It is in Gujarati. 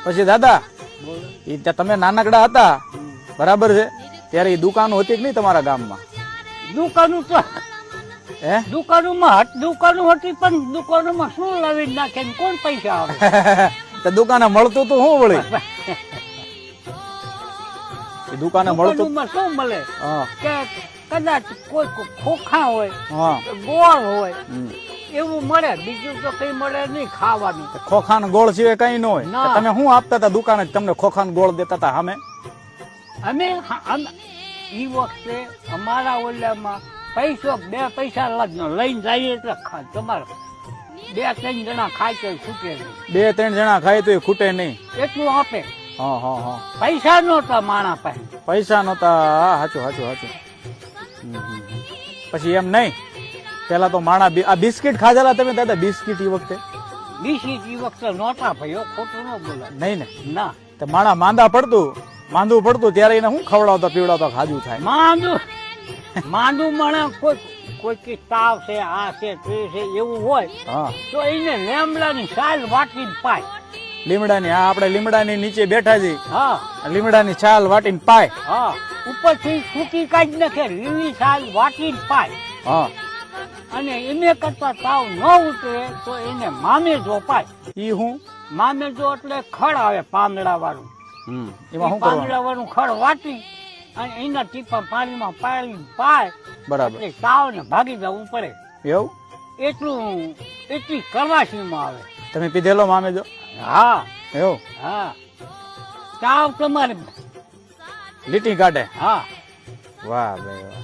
પછી દાદા એ તમે નાનકડા હતા બરાબર છે ત્યારે એ દુકાનો હતી કે નહીં તમારા ગામમાં? દુકાનું તો હે દુકાનોમાં દુકાનો હતી પણ દુકાનોમાં શું લાવી નાખે ને કોણ પૈસા આવે? તો દુકાને મળતું તો શું વળી? એ દુકાને મળતું દુકાનોમાં શું મળે હા કે કદાચ કોઈ ખોખા હોય હા ગોળ હોય એવું મળે, બીજું તો કઈ મળે નહીં ખાવાનું. ખોખાન ગોળ સિવાય કઈ ન હોય. ના. તમે શું આપતા હતા દુકાને? તમને ખોખાન ગોળ દેતા હતા સામે? અમે ઈ વખતે અમારા ઓલામાં પૈસો 2 પૈસા લઈને જઈએ એટલે તમારે 2-3 જણા ખાય તો છૂટે નહીં. 2-3 જણા ખાય તો એ ખૂટે નહીં. એટલું આપે. હા હા હા પૈસા નહોતા માણા પાસે. પૈસા નતા. હાચું હાચું હાચું. પછી એમ નહીં, પેલા તો માણા આ બિસ્કિટ ખાધેલા તમે દાદા? બિસ્કિટ એ વખતે બિસ્કિટ ઈ વખતે નહોતા ભાઈ, ખોટું ન બોલે. નહીં ને? ના, તો માણા માંદું પડતું ત્યારે એને શું ખવડાવતા પીવડાવતા ખાજુ થાય? માંદું માણા કોઈ કે તાવ છે, આ છે તે છે એવું હોય હા તો એને લેમડાની છાલ વાટીને પાય. લીમડાની આપણે લીમડાની નીચે બેઠા છીએ, હા લીમડાની છાલ વાટીને પાય. હા, ઉપરથી સૂકી કાઢી નાખે, લીલી છાલ વાટીને પાય. હા અને એને કરતા તાવ ન ઉતરે તો એને મામેજો પાય. ઈ હું મામેજો એટલે ખડ આવે પાંદડા વાળું. એમાં શું કરવાનું? પાંદડા વાળું ખડ વાટી અને એના ટીપા પાણીમાં પાડીને પાય. બરાબર. એટલે તાવ ને ભાગી જવું પડે. એવું એટલી કવાસીમાં આવે. તમે પીધેલો મામેજો? હા એવું? હા, તાવ તમારે લીટી કાઢે? હા. વાહ ભાઈ વાહ.